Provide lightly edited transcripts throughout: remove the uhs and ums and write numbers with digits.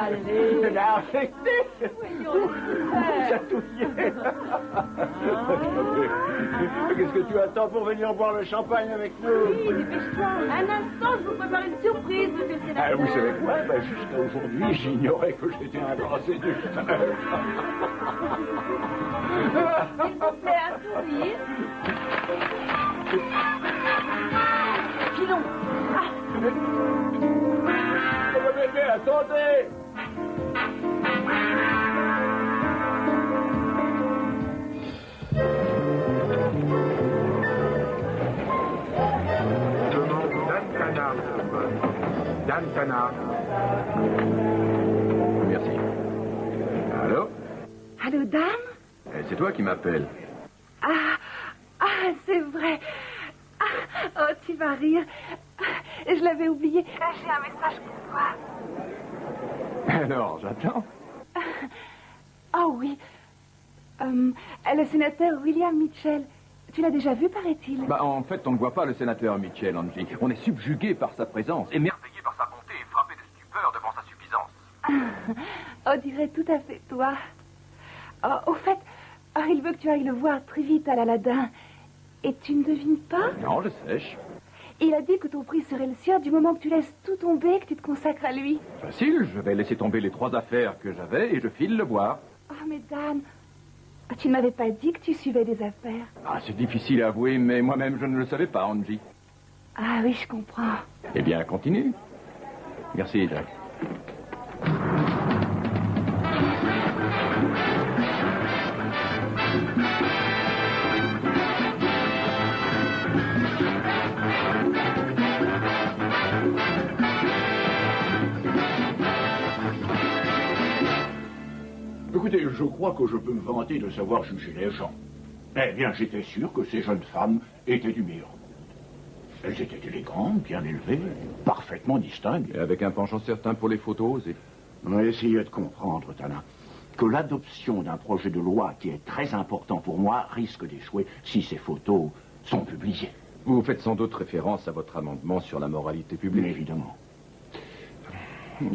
Allez. Elle a affecté. Voyons, Chatouillé. Qu'est-ce que tu attends pour venir boire le champagne avec nous? Oui, dépêche-toi. Un instant, je vous prépare une surprise, monsieur le sénateur. Ah, vous savez quoi? Ben, jusqu'à aujourd'hui, j'ignorais que j'étais un grand séducteur. S'il vous plaît, un sourire. Filons. Oh, bébé, attendez! Dantana. Merci. Allô? Allô, dame? C'est toi qui m'appelles. C'est vrai. Oh, tu vas rire. Je l'avais oublié. J'ai un message pour toi. Alors, j'attends. Oh oui. Le sénateur William Mitchell. Tu l'as déjà vu, paraît-il? En fait, on ne voit pas le sénateur Mitchell, Angie. On est subjugué par sa présence, émerveillé par sa bonté et frappé de stupeur devant sa suffisance. On dirait tout à fait toi. Au fait, il veut que tu ailles le voir très vite à l'Aladin. Et tu ne devines pas? Non, je sèche. Il a dit que ton prix serait le sien du moment que tu laisses tout tomber et que tu te consacres à lui. Facile, je vais laisser tomber les 3 affaires que j'avais et je file le boire. Oh, mais Dan, tu ne m'avais pas dit que tu suivais des affaires. C'est difficile à avouer, mais moi-même je ne le savais pas, Angie. Ah oui, je comprends. Eh bien, continue. Merci, Jack. Écoutez, je crois que je peux me vanter de savoir juger les gens. Eh bien, j'étais sûr que ces jeunes femmes étaient du meilleur monde. Elles étaient élégantes, bien élevées, parfaitement distinguées. Et avec un penchant certain pour les photos et... Essayez de comprendre, Tana, que l'adoption d'un projet de loi qui est très important pour moi risque d'échouer si ces photos sont publiées. Vous faites sans doute référence à votre amendement sur la moralité publique. Mais évidemment.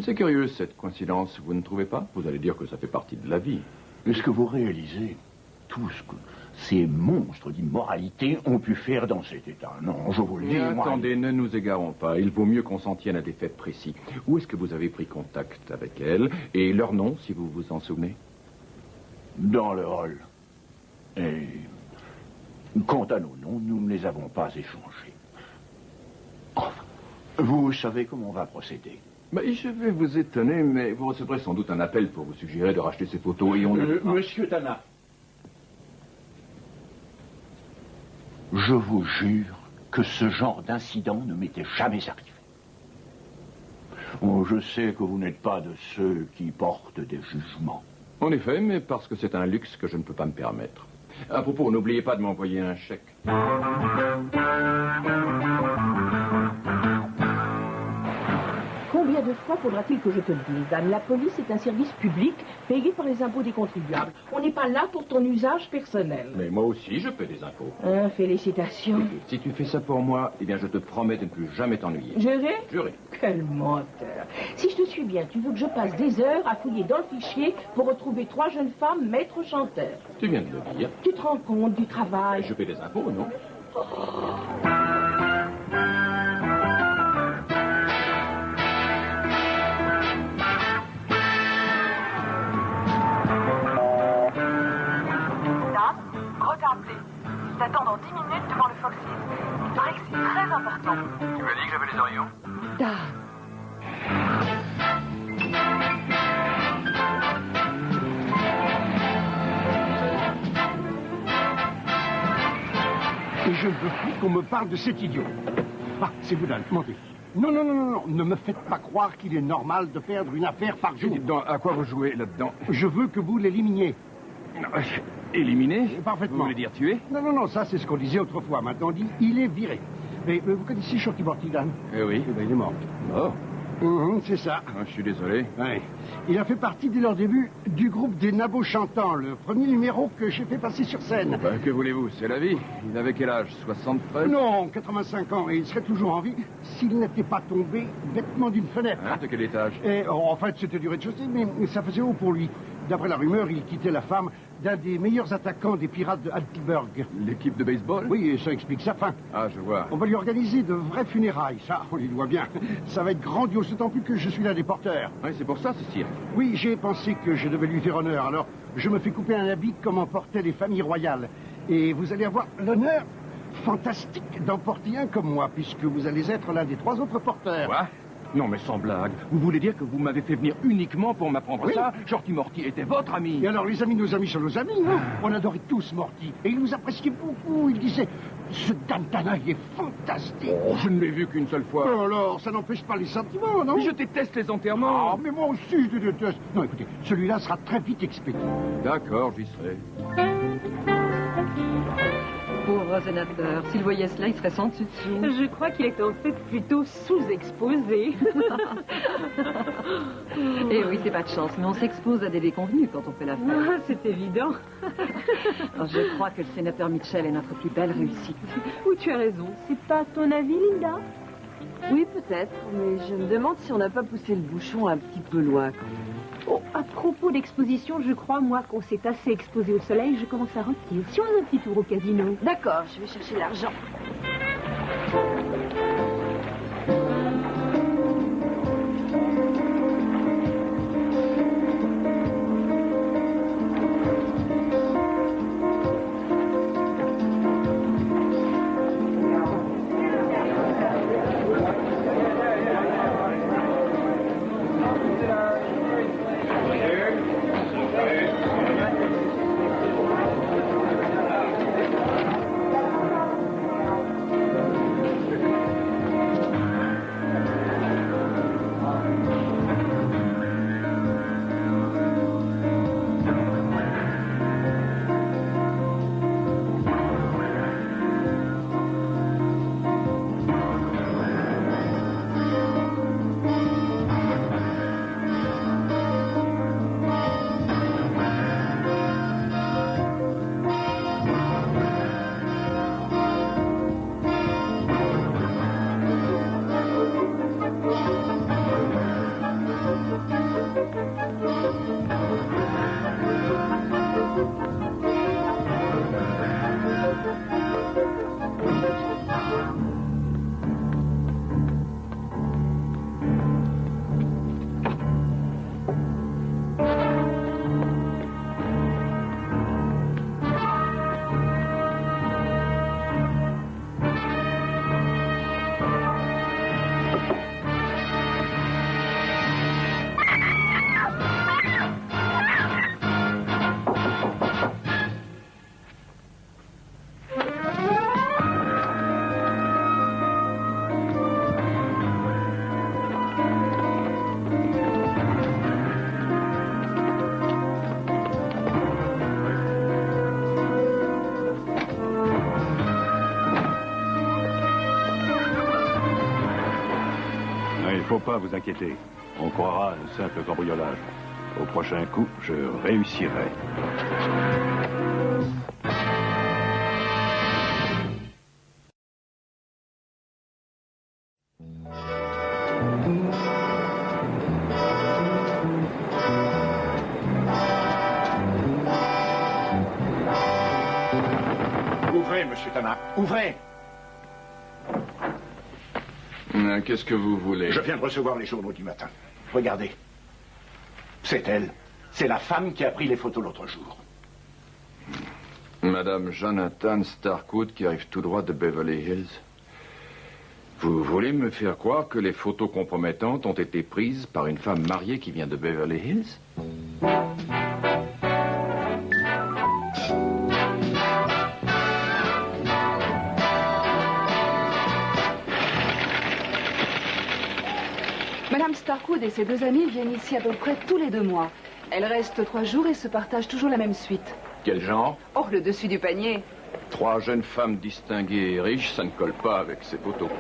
C'est curieux, cette coïncidence, vous ne trouvez pas? Vous allez dire que ça fait partie de la vie. Est-ce que vous réalisez tout ce que ces monstres d'immoralité ont pu faire dans cet état? Non, je vous le dis, moi... Attendez, ne nous égarons pas. Il vaut mieux qu'on s'en tienne à des faits précis. Où est-ce que vous avez pris contact avec elles? Et leur nom, si vous vous en souvenez? Dans le hall. Et... quant à nos noms, nous ne les avons pas échangés. Enfin, vous savez comment on va procéder. Je vais vous étonner, mais vous recevrez sans doute un appel pour vous suggérer de racheter ces photos et on... Monsieur Tana, je vous jure que ce genre d'incident ne m'était jamais arrivé. Oh, je sais que vous n'êtes pas de ceux qui portent des jugements. En effet, mais parce que c'est un luxe que je ne peux pas me permettre. À propos, n'oubliez pas de m'envoyer un chèque. Combien de fois faudra-t-il que je te le dise, Dan? La police est un service public payé par les impôts des contribuables. On n'est pas là pour ton usage personnel. Mais moi aussi, je paie des impôts. Félicitations. Écoute, si tu fais ça pour moi, eh bien, je te promets de ne plus jamais t'ennuyer. Juré? Juré. Quel menteur. Si je te suis bien, tu veux que je passe des heures à fouiller dans le fichier pour retrouver 3 jeunes femmes maîtres chanteurs. Tu viens de le dire. Tu te rends compte du travail? Je paie des impôts, non? T'attends dans 10 minutes devant le Foxy. Il paraît que c'est très important. Tu m'as dit que j'avais les orients? Et je ne veux plus qu'on me parle de cet idiot. C'est vous, Dan, mentez. Non, ne me faites pas croire qu'il est normal de perdre une affaire par jour. Dites donc, à quoi vous jouez là-dedans? Je veux que vous l'éliminiez. Éliminé? Parfaitement. Vous voulez dire tuer? Non, ça c'est ce qu'on disait autrefois. Maintenant on dit, il est viré. Mais vous connaissez Shorty Morty, Dan? Oui. Eh bien, il est mort. Oh. C'est ça. Ah, je suis désolé. Ouais. Il a fait partie dès leur début du groupe des Nabots Chantants, le premier numéro que j'ai fait passer sur scène. Ben, que voulez-vous, c'est la vie. Il avait quel âge? 73? Non, 85 ans, et il serait toujours en vie s'il n'était pas tombé bêtement d'une fenêtre. Hein, de quel étage? Et, en fait, c'était du rez-de-chaussée, mais ça faisait haut pour lui. D'après la rumeur, il quittait la femme d'un des meilleurs attaquants des pirates de Altiburg. L'équipe de baseball? Oui, et ça explique sa fin. Ah, je vois. On va lui organiser de vraies funérailles, ça, on lui doit bien. Ça va être grandiose, d'autant plus que je suis l'un des porteurs. Oui, c'est pour ça, ce cirque. Oui, j'ai pensé que je devais lui faire honneur, alors je me fais couper un habit comme en portaient les familles royales. Et vous allez avoir l'honneur fantastique d'en porter un comme moi, puisque vous allez être l'un des 3 autres porteurs. Quoi? Non, mais sans blague. Vous voulez dire que vous m'avez fait venir uniquement pour m'apprendre ça? Shorty Morty était votre ami. Et alors, les amis de nos amis sont nos amis, non? On adorait tous Morty. Et il nous appréciait beaucoup. Il disait, ce Dantana, il est fantastique. Oh, je ne l'ai vu qu'une seule fois. Alors, ça n'empêche pas les sentiments, non? Mais je déteste les enterrements. Ah, mais moi aussi, je déteste. Non, écoutez, celui-là sera très vite expédié. D'accord, j'y serai. Pauvre sénateur, s'il voyait cela, il serait sans dessus dessous. Je crois qu'il est en fait plutôt sous-exposé. Eh oui, c'est pas de chance, mais on s'expose à des déconvenus quand on fait l'affaire. Ah, c'est évident. Alors, je crois que le sénateur Mitchell est notre plus belle réussite. Ou tu as raison. C'est pas ton avis, Linda? Oui, peut-être, mais je me demande si on n'a pas poussé le bouchon un petit peu loin, quand même. Oh, à propos d'exposition, je crois, moi, qu'on s'est assez exposé au soleil, je commence à rôtir. Si on a un petit tour au casino. D'accord, je vais chercher l'argent. Faut pas vous inquiéter. On croira à un simple cambriolage. Au prochain coup, je réussirai. Ouvrez, monsieur Tana, ouvrez! Qu'est-ce que vous voulez? Je viens de recevoir les journaux du matin. Regardez. C'est elle. C'est la femme qui a pris les photos l'autre jour. Madame Jonathan Starkwood qui arrive tout droit de Beverly Hills. Vous voulez me faire croire que les photos compromettantes ont été prises par une femme mariée qui vient de Beverly Hills? Madame Starkwood et ses 2 amies viennent ici à peu près tous les 2 mois. Elles restent 3 jours et se partagent toujours la même suite. Quel genre? Oh, le dessus du panier. 3 jeunes femmes distinguées et riches, ça ne colle pas avec ces photos.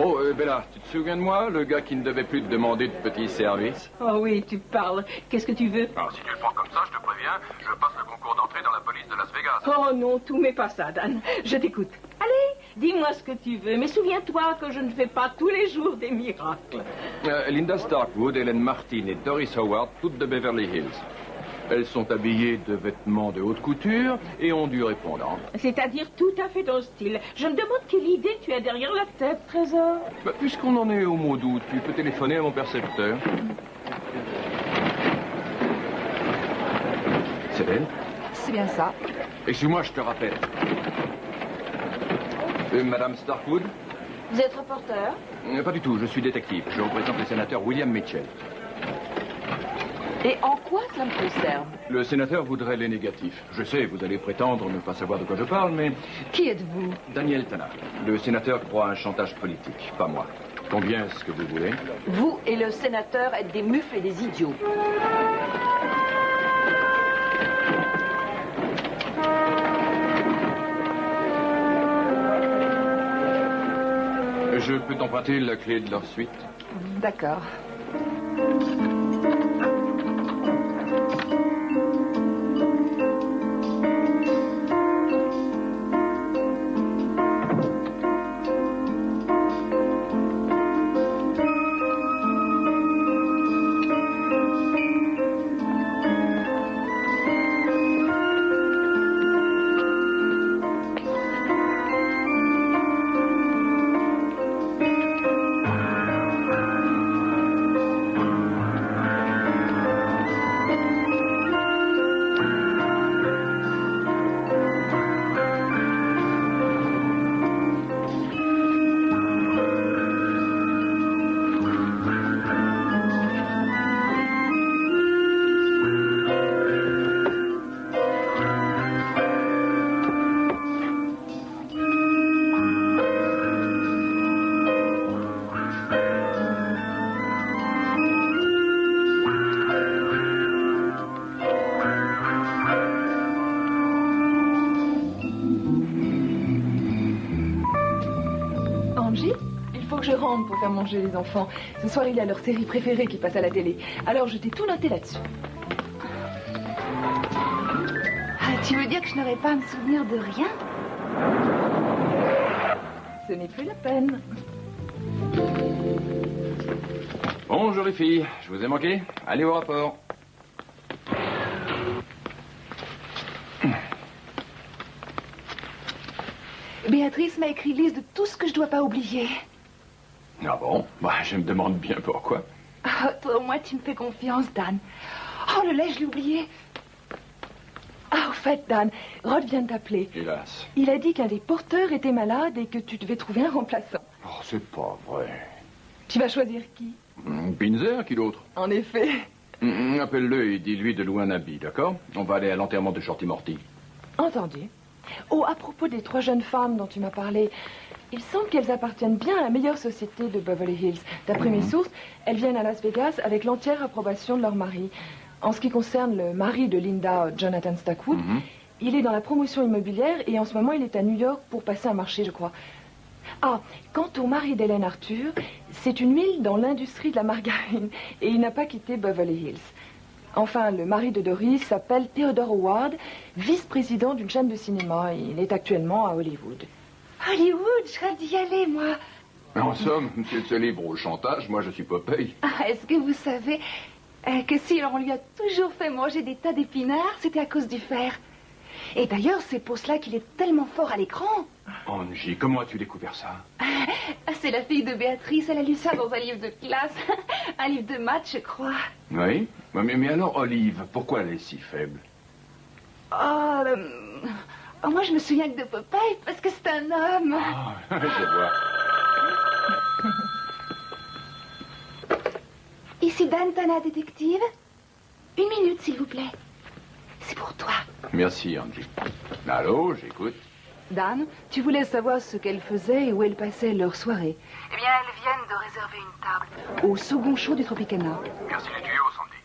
Oh, Bella, tu te souviens de moi, le gars qui ne devait plus te demander de petits services? Oh oui, tu parles. Qu'est-ce que tu veux? Alors, si tu le prends comme ça, je te préviens, je passe le concours d'entrée dans la police de Las Vegas. Oh non, tout mets pas ça, Dan. Je t'écoute. Allez, dis-moi ce que tu veux, mais souviens-toi que je ne fais pas tous les jours des miracles. Linda Starkwood, Helen Martin et Doris Howard, toutes de Beverly Hills. Elles sont habillées de vêtements de haute couture et ont du répondant. C'est-à-dire tout à fait ton style. Je me demande quelle idée tu as derrière la tête, Trésor. Puisqu'on en est au mois d'août, tu peux téléphoner à mon percepteur. C'est elle? C'est bien ça. Excuse-moi, je te rappelle. Madame Starkwood? Vous êtes reporter? Pas du tout, je suis détective. Je représente le sénateur William Mitchell. Et en quoi ça me concerne? Le sénateur voudrait les négatifs. Je sais, vous allez prétendre ne pas savoir de quoi je parle, mais... Qui êtes-vous? Daniel Tanner. Le sénateur croit à un chantage politique, pas moi. Combien est-ce que vous voulez? Vous et le sénateur êtes des mufles et des idiots. Je peux t'emprunter la clé de leur suite? D'accord. Pour faire manger les enfants. Ce soir, il y a leur série préférée qui passe à la télé. Alors, je t'ai tout noté là-dessus. Ah, tu veux dire que je n'aurais pas à me souvenir de rien? Ce n'est plus la peine. Bonjour les filles, je vous ai manqué? Allez au rapport. Béatrice m'a écrit liste de tout ce que je dois pas oublier. Ah bon? Je me demande bien pourquoi. Ah, toi, au moins, tu me fais confiance, Dan. Oh, le lait, je l'ai oublié. Ah, au fait, Dan, Rod vient de t'appeler. Hélas. Il a dit qu'un des porteurs était malade et que tu devais trouver un remplaçant. Oh, c'est pas vrai. Tu vas choisir qui? Pinzer, qui d'autre? En effet. Appelle-le et dis-lui de louer un habit, d'accord? On va aller à l'enterrement de Shorty Morty. Entendu. Oh, à propos des 3 jeunes femmes dont tu m'as parlé... Il semble qu'elles appartiennent bien à la meilleure société de Beverly Hills. D'après mes sources, elles viennent à Las Vegas avec l'entière approbation de leur mari. En ce qui concerne le mari de Linda, Jonathan Starkwood, il est dans la promotion immobilière et en ce moment, il est à New York pour passer un marché, je crois. Ah, quant au mari d'Hélène Arthur, c'est une huile dans l'industrie de la margarine et il n'a pas quitté Beverly Hills. Enfin, le mari de Doris s'appelle Theodore Howard, vice-président d'une chaîne de cinéma. Il est actuellement à Hollywood. Hollywood, je rêve d'y aller, moi. En somme, si elle se livre au chantage, moi je suis Popeye. Ah, est-ce que vous savez que si on lui a toujours fait manger des tas d'épinards, c'était à cause du fer. Et d'ailleurs, c'est pour cela qu'il est tellement fort à l'écran. Angie, comment as-tu découvert ça? C'est la fille de Béatrice, elle a lu ça dans un livre de classe. Un livre de maths, je crois. Oui? Mais alors, Olive, pourquoi elle est si faible? Oh, moi, je me souviens que de Popeye, parce que c'est un homme. Ah, je vois. Ici Dan Tana, détective. 1 minute, s'il vous plaît. C'est pour toi. Merci, Angie. Allô, j'écoute. Dan, tu voulais savoir ce qu'elles faisaient et où elles passaient leur soirée. Eh bien, elles viennent de réserver une table. Au second show du Tropicana. Merci les tuyaux, Sandy.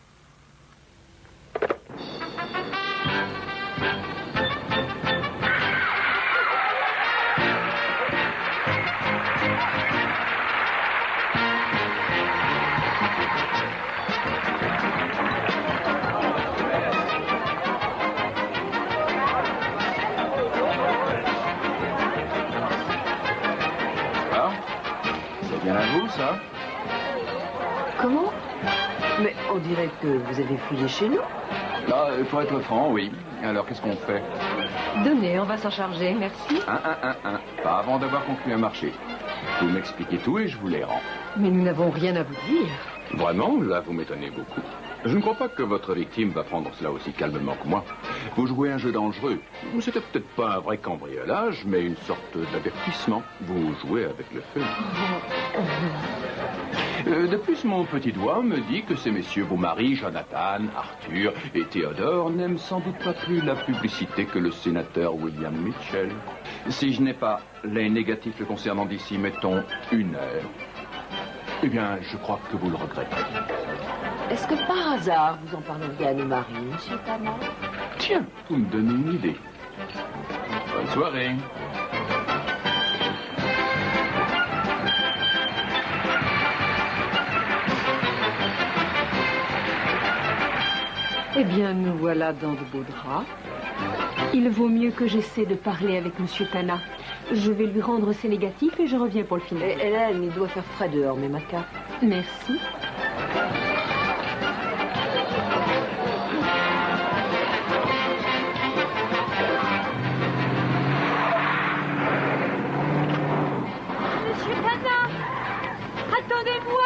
bien à vous, ça? Comment? Mais on dirait que vous avez fouillé chez nous. Ah, pour être franc, oui. Alors, qu'est-ce qu'on fait? Donnez, on va s'en charger, merci. Pas avant d'avoir conclu un marché. Vous m'expliquez tout et je vous les rends. Mais nous n'avons rien à vous dire. Vraiment, là, vous m'étonnez beaucoup. Je ne crois pas que votre victime va prendre cela aussi calmement que moi. Vous jouez un jeu dangereux. C'était peut-être pas un vrai cambriolage, mais une sorte d'avertissement. Vous jouez avec le feu. De plus, mon petit doigt me dit que ces messieurs, vos maris, Jonathan, Arthur et Théodore, n'aiment sans doute pas plus la publicité que le sénateur William Mitchell. Si je n'ai pas les négatifs le concernant d'ici, mettons, 1 heure, eh bien, je crois que vous le regretterez. Est-ce que par hasard, vous en parleriez à nos maris, monsieur Tana? Tiens, vous me donnez une idée. Bonne soirée. Eh bien, nous voilà dans de beaux draps. Il vaut mieux que j'essaie de parler avec Monsieur Tana. Je vais lui rendre ses négatifs et je reviens pour le final. Et Hélène, il doit faire frais dehors, mais ma cape. Merci. Monsieur Tana, attendez-moi.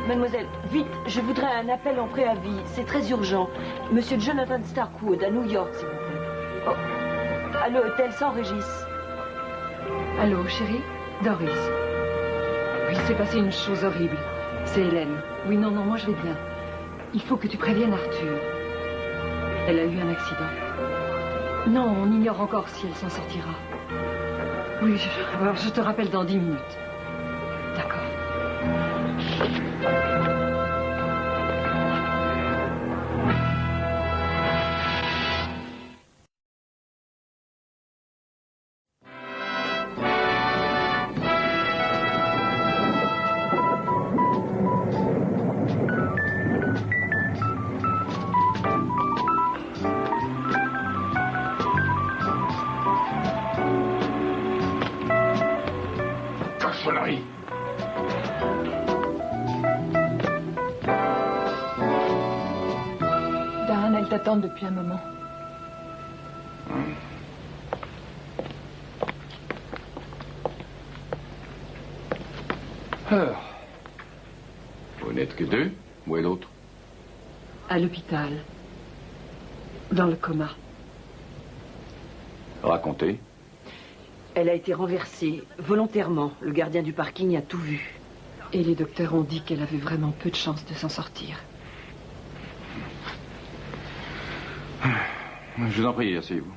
Mademoiselle, vite, je voudrais un appel en préavis. C'est très urgent. Monsieur Jonathan Starkwood, à New York, s'il vous plaît. Oh. Allô, hôtel sans Régis. Allô, chérie? Doris. Oui, il s'est passé une chose horrible. C'est Hélène. Oui, non, moi je vais bien. Il faut que tu préviennes Arthur. Elle a eu un accident. Non, on ignore encore si elle s'en sortira. Oui, alors je te rappelle dans 10 minutes. D'accord. Cochonnerie. Dan, elle t'attend depuis un moment. Alors, vous n'êtes que 2? Où est l'autre? À l'hôpital. Dans le coma. Racontez. Elle a été renversée, volontairement. Le gardien du parking a tout vu. Et les docteurs ont dit qu'elle avait vraiment peu de chances de s'en sortir. Je vous en prie, asseyez-vous.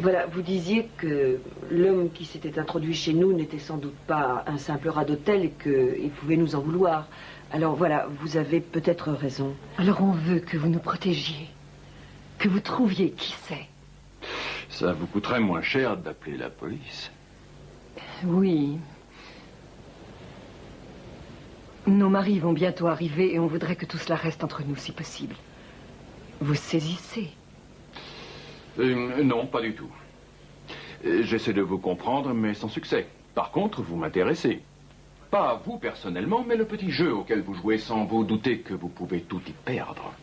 Voilà, vous disiez que l'homme qui s'était introduit chez nous n'était sans doute pas un simple rat d'hôtel et qu'il pouvait nous en vouloir. Alors voilà, vous avez peut-être raison. Alors on veut que vous nous protégiez. Que vous trouviez qui c'est. Ça vous coûterait moins cher d'appeler la police. Oui. Nos maris vont bientôt arriver et on voudrait que tout cela reste entre nous si possible. Vous saisissez? Non, pas du tout. J'essaie de vous comprendre, mais sans succès. Par contre, vous m'intéressez. Pas vous personnellement, mais le petit jeu auquel vous jouez sans vous douter que vous pouvez tout y perdre.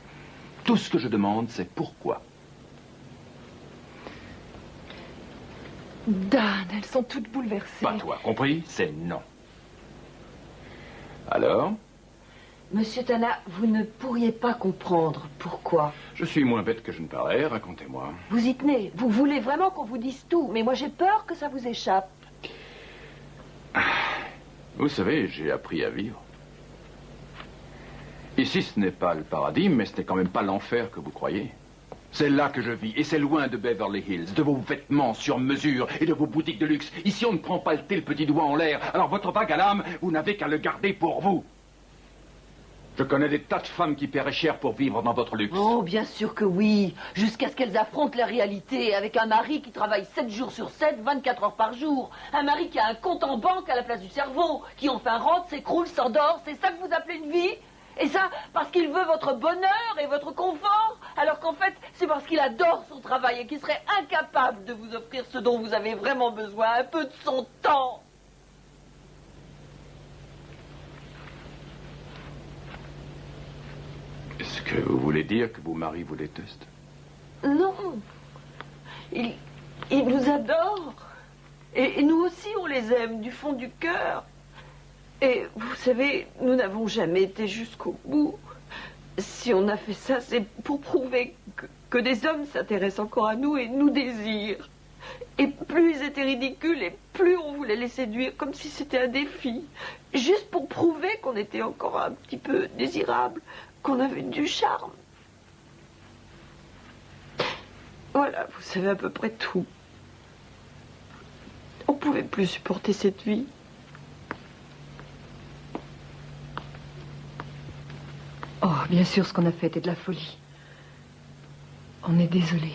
Tout ce que je demande, c'est pourquoi. Dan, elles sont toutes bouleversées. Pas toi, compris? C'est non. Alors? Monsieur Tana, vous ne pourriez pas comprendre pourquoi. Je suis moins bête que je ne parais, racontez-moi. Vous y tenez. Vous voulez vraiment qu'on vous dise tout, mais moi j'ai peur que ça vous échappe. Vous savez, j'ai appris à vivre. Ici, ce n'est pas le paradis, mais ce n'est quand même pas l'enfer que vous croyez. C'est là que je vis, et c'est loin de Beverly Hills, de vos vêtements sur mesure et de vos boutiques de luxe. Ici, on ne prend pas le thé le petit doigt en l'air. Alors votre vague à l'âme, vous n'avez qu'à le garder pour vous. Je connais des tas de femmes qui paieraient cher pour vivre dans votre luxe. Oh, bien sûr que oui. Jusqu'à ce qu'elles affrontent la réalité avec un mari qui travaille 7 jours sur 7, 24 heures par jour. Un mari qui a un compte en banque à la place du cerveau, qui enfin rentre, s'écroule, s'endort. C'est ça que vous appelez une vie? Et ça, parce qu'il veut votre bonheur et votre confort, alors qu'en fait, c'est parce qu'il adore son travail et qu'il serait incapable de vous offrir ce dont vous avez vraiment besoin, un peu de son temps. Est-ce que vous voulez dire que vos maris vous détestent? Non. Il nous adore. Et nous aussi, on les aime du fond du cœur. Et vous savez, nous n'avons jamais été jusqu'au bout. Si on a fait ça, c'est pour prouver que des hommes s'intéressent encore à nous et nous désirent. Et plus ils étaient ridicules, et plus on voulait les séduire, comme si c'était un défi. Juste pour prouver qu'on était encore un petit peu désirable, qu'on avait du charme. Voilà, vous savez à peu près tout. On ne pouvait plus supporter cette vie. Oh, bien sûr, ce qu'on a fait était de la folie. On est désolé.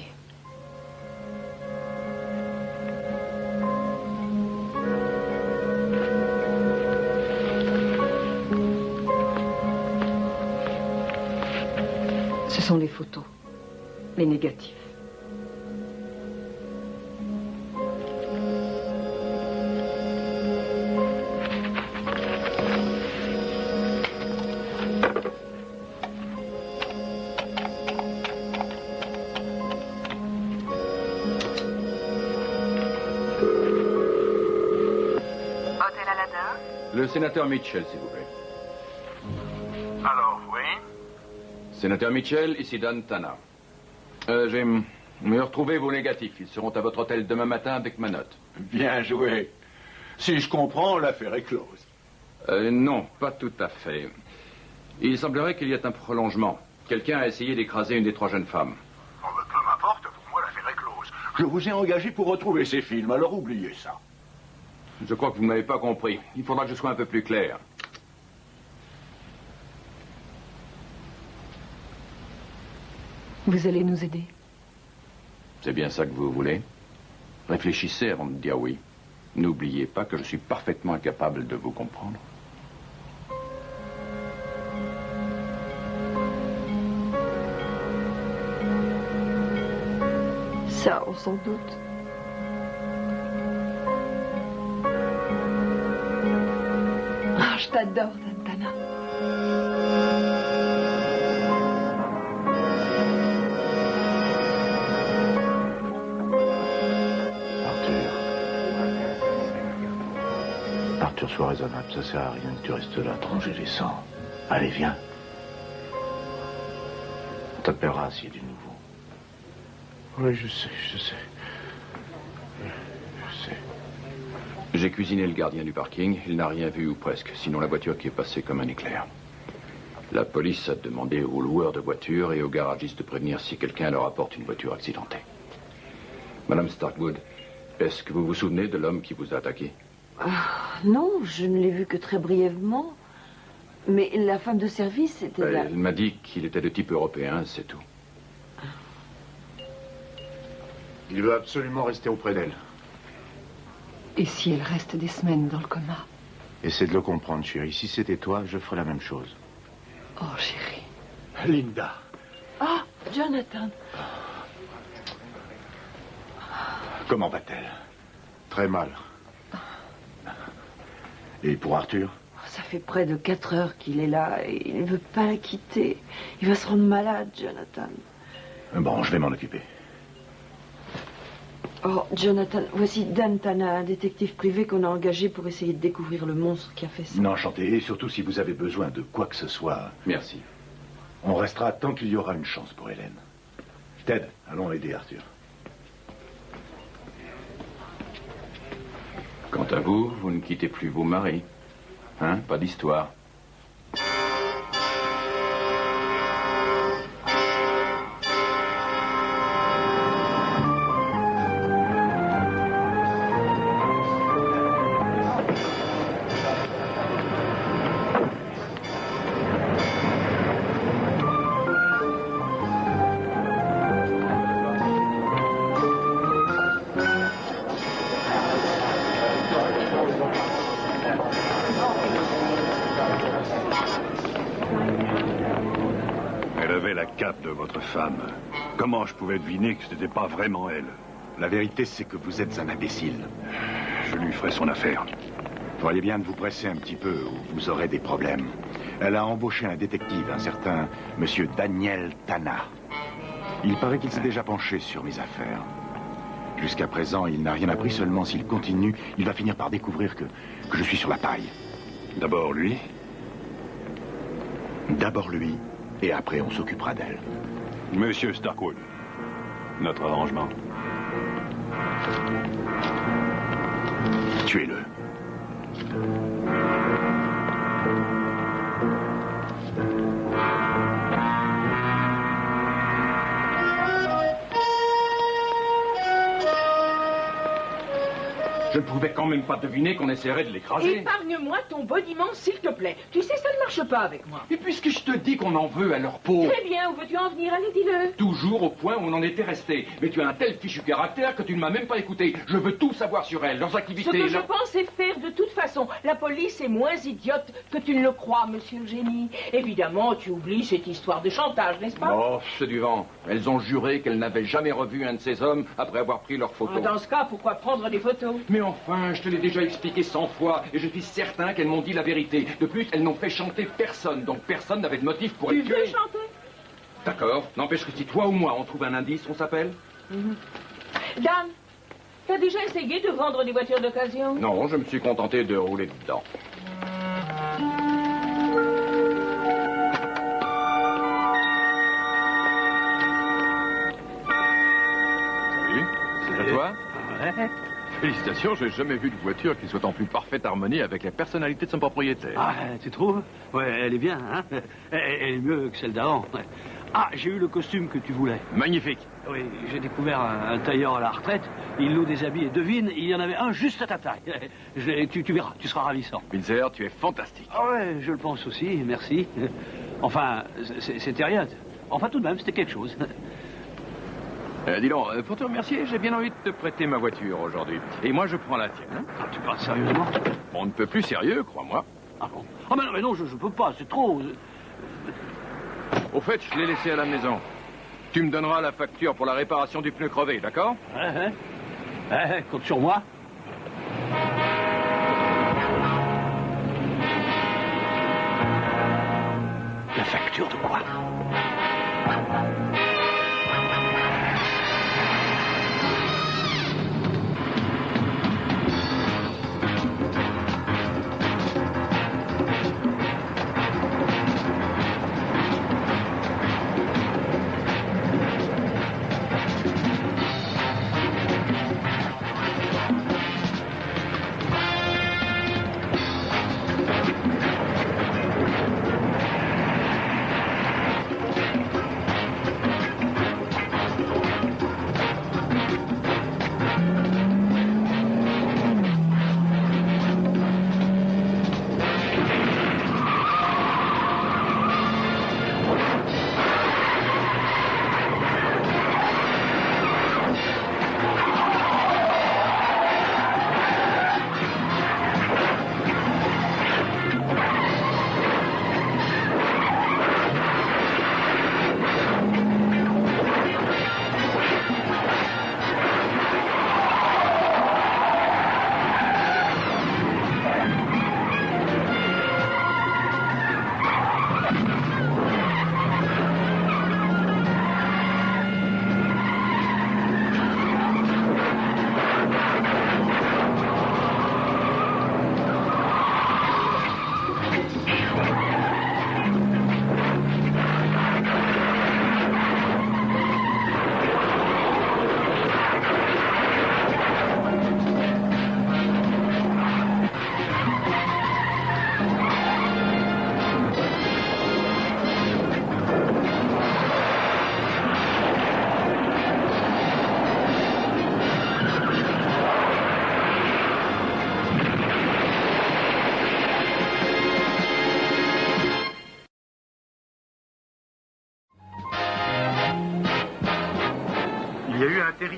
Ce sont les photos, les négatifs. Le sénateur Mitchell, s'il vous plaît. Alors, oui? Sénateur Mitchell, ici Dan Tana. J'ai retrouvé vos négatifs. Ils seront à votre hôtel demain matin avec ma note. Bien joué. Si je comprends, l'affaire est close. Non, pas tout à fait. Il semblerait qu'il y ait un prolongement. Quelqu'un a essayé d'écraser une des 3 jeunes femmes. Oh, mais peu m'importe, pour moi, l'affaire est close. Je vous ai engagé pour retrouver ces films, alors oubliez ça. Je crois que vous ne m'avez pas compris. Il faudra que je sois un peu plus clair. Vous allez nous aider? C'est bien ça que vous voulez? Réfléchissez avant de dire oui. N'oubliez pas que je suis parfaitement incapable de vous comprendre. Ça, on s'en doute. Ah, je t'adore, Tana. Arthur, sois raisonnable, ça sert à rien que tu restes là, tronger les sangs. Allez, viens. On t'appellera s'il y a du nouveau. Oui, je sais. J'ai cuisiné le gardien du parking. Il n'a rien vu ou presque, sinon la voiture qui est passée comme un éclair. La police a demandé aux loueurs de voitures et aux garagistes de prévenir si quelqu'un leur apporte une voiture accidentée. Madame Starkwood, est-ce que vous vous souvenez de l'homme qui vous a attaqué? Non, je ne l'ai vu que très brièvement. Mais la femme de service était là. Elle m'a dit qu'il était de type européen, c'est tout. Il veut absolument rester auprès d'elle. Et si elle reste des semaines dans le coma? Essaie de le comprendre, chérie. Si c'était toi, je ferais la même chose. Oh, chérie. Linda. Ah, Jonathan. Comment va-t-elle? Très mal. Et pour Arthur? Ça fait près de 4 heures qu'il est là et il ne veut pas la quitter. Il va se rendre malade, Jonathan. Bon, je vais m'en occuper. Oh, Jonathan, voici Dan Tana, un détective privé qu'on a engagé pour essayer de découvrir le monstre qui a fait ça. Non, enchanté. Et surtout, si vous avez besoin de quoi que ce soit... Merci. On restera tant qu'il y aura une chance pour Hélène. Ted, allons aider Arthur. Quant à vous, vous ne quittez plus vos maris. Hein? Pas d'histoire. De votre femme. Comment je pouvais deviner que ce n'était pas vraiment elle? La vérité, c'est que vous êtes un imbécile. Je lui ferai son affaire. Voyez bien de vous presser un petit peu ou vous aurez des problèmes. Elle a embauché un détective, un certain monsieur Daniel Tana. Il paraît qu'il s'est déjà penché sur mes affaires. Jusqu'à présent, il n'a rien appris, seulement s'il continue, il va finir par découvrir que je suis sur la paille. D'abord lui? D'abord lui. Et après, on s'occupera d'elle. Monsieur Starkwood, notre arrangement. Tuez-le. Je ne pouvais quand même pas deviner qu'on essaierait de l'écraser. Épargne-moi ton boniment, s'il te plaît. Tu sais, ça ne marche pas avec moi. Et puisque je te dis qu'on en veut à leur peau... Très bien, où veux-tu en venir? Allez, dis-le. Toujours au point où on en était resté. Mais tu as un tel fichu caractère que tu ne m'as même pas écouté. Je veux tout savoir sur elles, leurs activités... Ce que je pense est faire de toute façon. La police est moins idiote que tu ne le crois, monsieur le génie. Évidemment, tu oublies cette histoire de chantage, n'est-ce pas? Oh, c'est du vent. Elles ont juré qu'elles n'avaient jamais revu un de ces hommes après avoir pris leurs photos. Dans ce cas, pourquoi prendre des photos? Mais enfin, je te l'ai déjà expliqué 100 fois, et je suis certain qu'elles m'ont dit la vérité. De plus, elles n'ont fait chanter personne, donc personne n'avait de motif pour les tuer. Tu veux chanter? D'accord. N'empêche que si toi ou moi on trouve un indice, on s'appelle? Dan, t'as déjà essayé de vendre des voitures d'occasion? Non, je me suis contenté de rouler dedans. Salut, c'est à toi? Ouais. Félicitations, j'ai jamais vu de voiture qui soit en plus parfaite harmonie avec la personnalité de son propriétaire. Ah, tu trouves? Ouais, elle est bien, hein? Elle est mieux que celle d'avant. Ah, j'ai eu le costume que tu voulais. Magnifique. Oui, j'ai découvert un tailleur à la retraite. Il loue des habits et devine, il y en avait un juste à ta taille. Tu verras, tu seras ravissant. Windsor, tu es fantastique. Ah ouais, je le pense aussi, merci. Enfin, c'était rien. Enfin, tout de même, c'était quelque chose. Dis donc, pour te remercier, j'ai bien envie de te prêter ma voiture aujourd'hui. Et moi, je prends la tienne. Hein? Ah, tu parles sérieusement? On ne peut plus sérieux, crois-moi. Ah bon? Ah mais non, je peux pas, c'est trop... Au fait, je l'ai laissé à la maison. Tu me donneras la facture pour la réparation du pneu crevé, d'accord? Compte sur moi. La facture de quoi?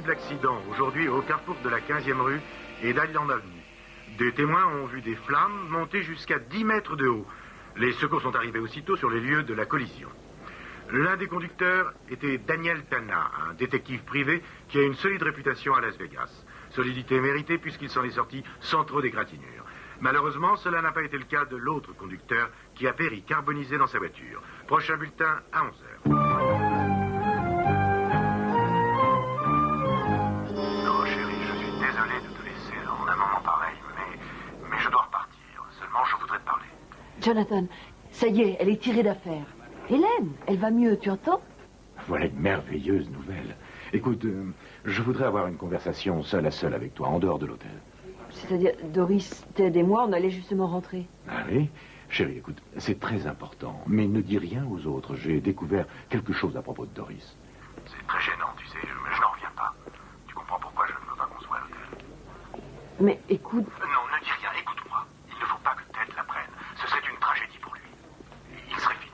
terrible accident, aujourd'hui au carrefour de la 15e rue et d'Island Avenue. Des témoins ont vu des flammes monter jusqu'à 10 mètres de haut. Les secours sont arrivés aussitôt sur les lieux de la collision. L'un des conducteurs était Daniel Tana, un détective privé qui a une solide réputation à Las Vegas. Solidité méritée puisqu'il s'en est sorti sans trop d'égratignures. Malheureusement, cela n'a pas été le cas de l'autre conducteur qui a péri carbonisé dans sa voiture. Prochain bulletin à 11h. Non, chérie, je suis désolé de te laisser en un moment pareil, mais je dois repartir. Seulement, je voudrais te parler. Jonathan, ça y est, elle est tirée d'affaire. Hélène, elle va mieux, tu entends? Voilà une merveilleuse nouvelle. Écoute, je voudrais avoir une conversation seule à seule avec toi, en dehors de l'hôtel. C'est-à-dire, Doris, Ted et moi, on allait justement rentrer. Ah oui? Chérie, écoute, c'est très important, mais ne dis rien aux autres. J'ai découvert quelque chose à propos de Doris. C'est très gênant, tu sais, je n'en reviens pas. Tu comprends pourquoi je ne veux pas qu'on soit à l'hôtel? Mais écoute... Non, ne dis rien, écoute-moi. Il ne faut pas que Ted l'apprenne. Ce serait une tragédie pour lui. Il serait fini.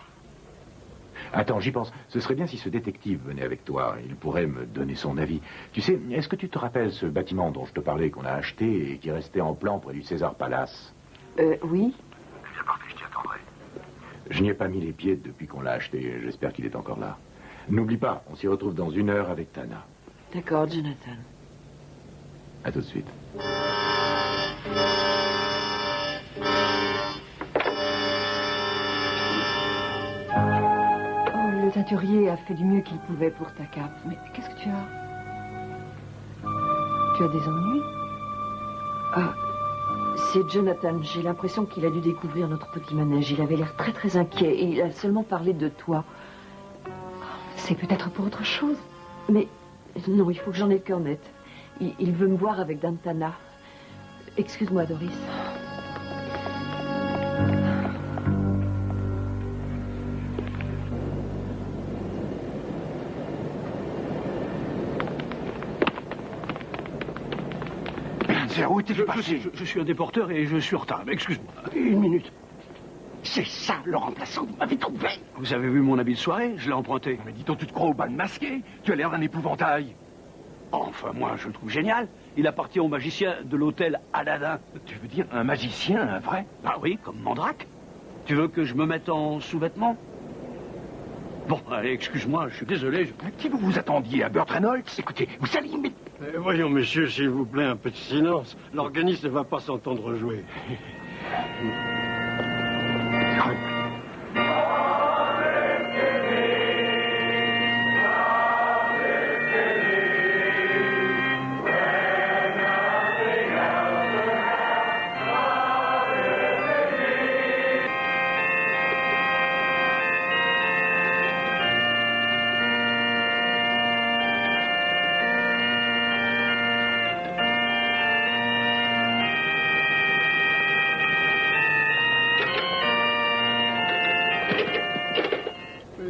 Attends, j'y pense. Ce serait bien si ce détective venait avec toi. Il pourrait me donner son avis. Tu sais, est-ce que tu te rappelles ce bâtiment dont je te parlais, qu'on a acheté et qui restait en plan près du César Palace? Oui. Eh bien, parfait, je t'y attendrai. Je n'y ai pas mis les pieds depuis qu'on l'a acheté. J'espère qu'il est encore là. N'oublie pas, on s'y retrouve dans 1 heure avec Tana. D'accord, Jonathan. À tout de suite. Le teinturier a fait du mieux qu'il pouvait pour ta cape. Mais qu'est-ce que tu as? Tu as des ennuis? Ah, c'est Jonathan. J'ai l'impression qu'il a dû découvrir notre petit manège. Il avait l'air très très inquiet et il a seulement parlé de toi. C'est peut-être pour autre chose. Mais non, il faut que j'en ai le cœur net. Il veut me voir avec Dantana. Excuse-moi, Doris. Où étais-tu passé? Je suis un déporteur et je suis en retard. Excuse-moi. 1 minute. C'est ça, le remplaçant que vous m'avez trouvé. Vous avez vu mon habit de soirée? Je l'ai emprunté. Mais dis donc, tu te crois au bal masqué? Tu as l'air d'un épouvantail. Enfin, moi, je le trouve génial. Il appartient au magicien de l'hôtel Aladdin. Tu veux dire un magicien, un vrai? Ah oui, comme Mandrake. Tu veux que je me mette en sous-vêtements? Bon, allez, excuse-moi, je suis désolé. Qui vous vous attendiez, à Burt Reynolds? Écoutez, vous saviez, mais... Voyons, monsieur, s'il vous plaît, un peu de silence. L'organiste ne va pas s'entendre jouer.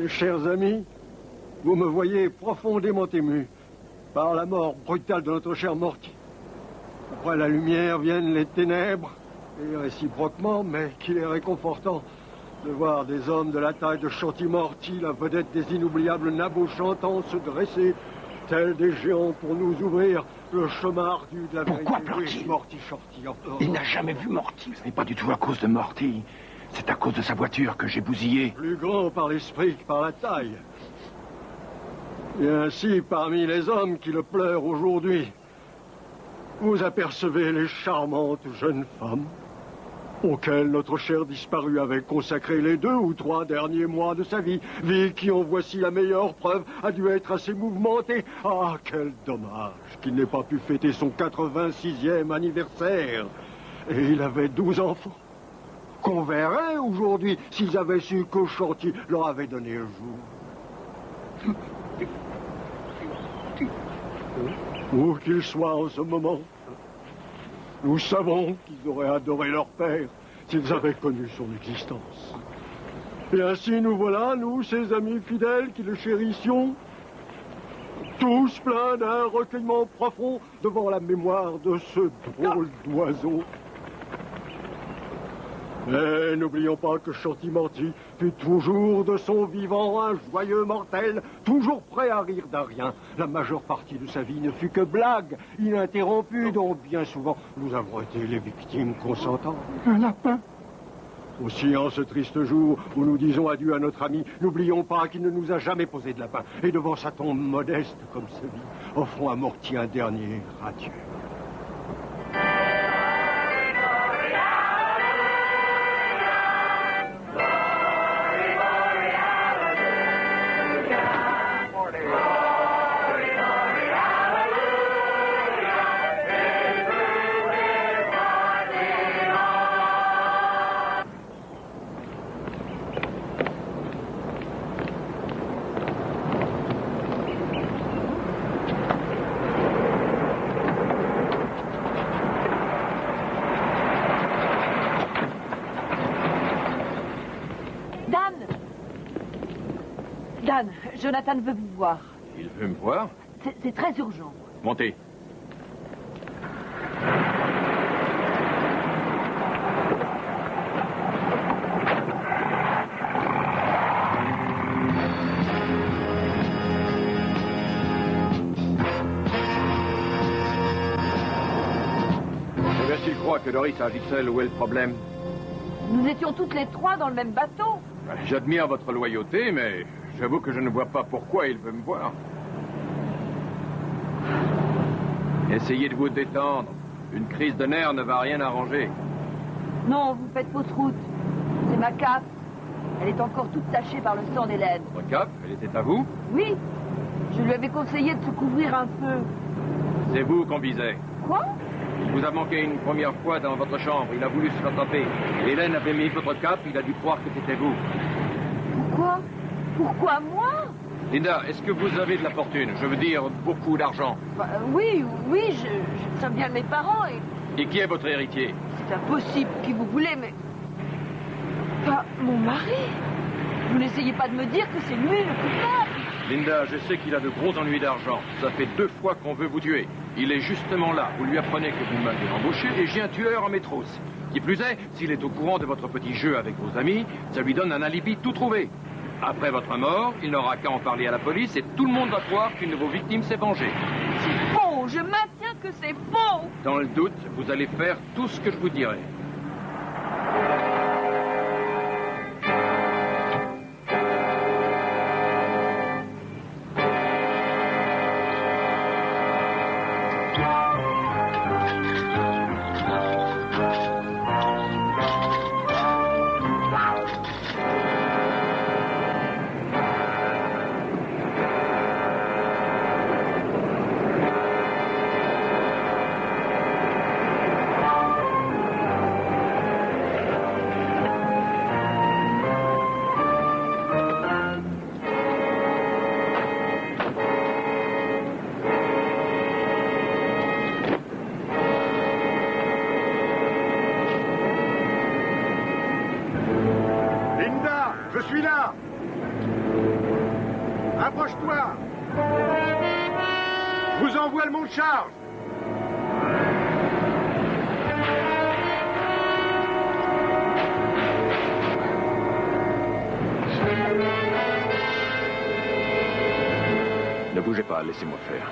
Chers amis, vous me voyez profondément ému par la mort brutale de notre cher Morty. Après la lumière viennent les ténèbres, et réciproquement, mais qu'il est réconfortant de voir des hommes de la taille de Shorty Morty, la vedette des inoubliables nabots chantants, se dresser tels des géants pour nous ouvrir le chemin ardu de la vérité. Pourquoi pleure-t-il? Morty, Shorty. Il n'a jamais vu Morty. Ce n'est pas du tout à cause de Morty. C'est à cause de sa voiture que j'ai bousillé. Plus grand par l'esprit que par la taille. Et ainsi, parmi les hommes qui le pleurent aujourd'hui, vous apercevez les charmantes jeunes femmes auxquelles notre cher disparu avait consacré les 2 ou 3 derniers mois de sa vie. Vie qui, en voici la meilleure preuve, a dû être assez mouvementée. Ah, quel dommage qu'il n'ait pas pu fêter son 86e anniversaire. Et il avait 12 enfants. Qu'on verrait aujourd'hui s'ils avaient su que Shorty leur avait donné un jour. Où qu'ils soient en ce moment, nous savons qu'ils auraient adoré leur père s'ils avaient connu son existence. Et ainsi nous voilà, nous, ces amis fidèles qui le chérissions, tous pleins d'un recueillement profond devant la mémoire de ce drôle d'oiseau. Mais n'oublions pas que Chantimenti fut toujours de son vivant un joyeux mortel, toujours prêt à rire d'un rien. La majeure partie de sa vie ne fut que blague ininterrompue, dont bien souvent nous avons été les victimes consentantes. Un lapin? Aussi, en ce triste jour où nous disons adieu à notre ami, n'oublions pas qu'il ne nous a jamais posé de lapin. Et devant sa tombe modeste comme sa vie, offrons à Mortier un dernier adieu. Dan, Jonathan veut vous voir. Il veut me voir? C'est très urgent. Montez. Est-ce qu'il croit que Doris agit seule? Où est le problème? Nous étions toutes les trois dans le même bateau. J'admire votre loyauté, mais j'avoue que je ne vois pas pourquoi il veut me voir. Essayez de vous détendre. Une crise de nerfs ne va rien arranger. Non, vous faites fausse route. C'est ma cape. Elle est encore toute tachée par le sang d'Hélène. Votre cape, elle était à vous? Oui. Je lui avais conseillé de se couvrir un peu. C'est vous qu'on visait. Quoi? Il vous a manqué une première fois dans votre chambre. Il a voulu se rattraper. Hélène avait mis votre cape. Il a dû croire que c'était vous. Pourquoi? Pourquoi moi? Linda, est-ce que vous avez de la fortune? Je veux dire, beaucoup d'argent. Oui, je sais bien mes parents et... Et qui est votre héritier? C'est impossible, qui vous voulez, mais... Pas mon mari. Vous n'essayez pas de me dire que c'est lui le coupable. Linda, je sais qu'il a de gros ennuis d'argent. Ça fait 2 fois qu'on veut vous tuer. Il est justement là. Vous lui apprenez que vous m'avez embauché et j'ai un tueur en métros. Qui plus est, s'il est au courant de votre petit jeu avec vos amis, ça lui donne un alibi tout trouvé. Après votre mort, il n'aura qu'à en parler à la police et tout le monde va croire qu'une de vos victimes s'est vengée. C'est faux, je maintiens que c'est faux. Dans le doute, vous allez faire tout ce que je vous dirai. Je suis là. Approche-toi. Je vous envoie le monte-charge. Ne bougez pas, laissez-moi faire.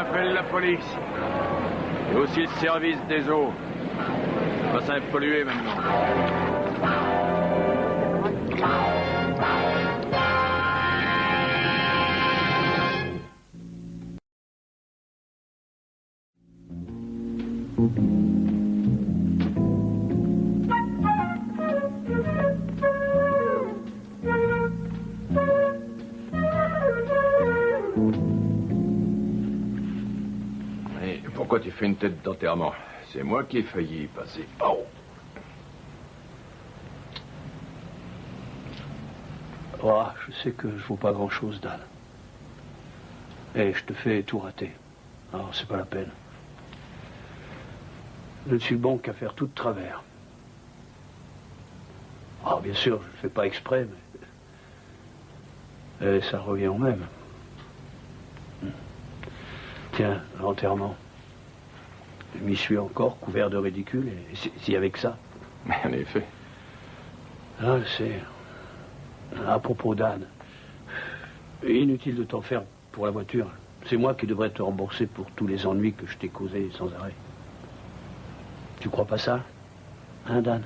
appelle la police. Et aussi le service des eaux. Ça va polluer maintenant. Et pourquoi tu fais une tête d'enterrement? C'est moi qui ai failli y passer. Oh! Oh, je sais que je vaux pas grand-chose, Dan. Et je te fais tout rater. Alors, c'est pas la peine. Je ne suis bon qu'à faire tout de travers. Ah, bien sûr, je le fais pas exprès, mais... Et ça revient au même. Tiens, l'enterrement. Je m'y suis encore couvert de ridicule, et s'il y avait que ça. En effet. Ah, je sais. À propos d'Anne, inutile de t'en faire pour la voiture. C'est moi qui devrais te rembourser pour tous les ennuis que je t'ai causés sans arrêt. Tu crois pas ça? Hein, Dan?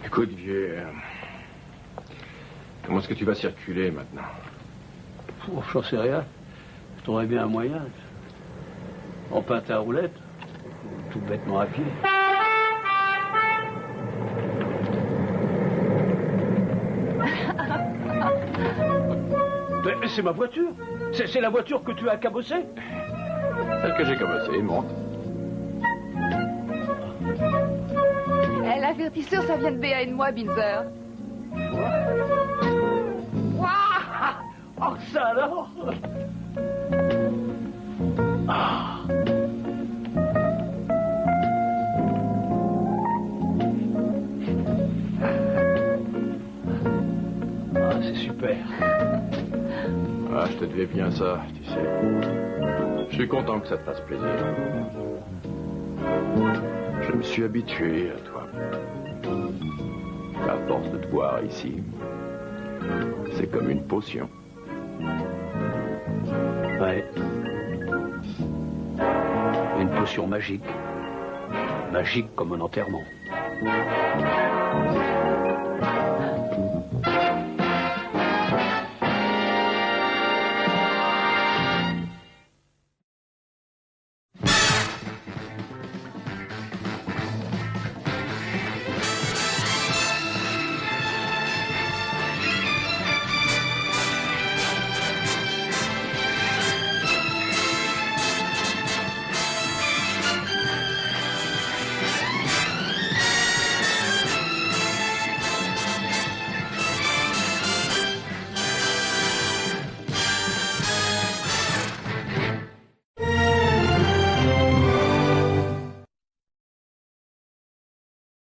Écoute, vieux, comment est-ce que tu vas circuler maintenant? Oh, j'en sais rien. Je trouverais bien un moyen. En pâte à roulette, tout bêtement à pied. Mais c'est ma voiture. C'est la voiture que tu as cabossée. Celle que j'ai cabossée, monte. L'avertisseur, ça vient de Béa et de moi, Binzer. Oh, ça alors! Ah. Ah, c'est super. Ah, je te devais bien ça, tu sais. Je suis content que ça te fasse plaisir. Je me suis habitué à toi. À force de te voir ici, c'est comme une potion. Ouais. Une potion magique. Magique comme un enterrement.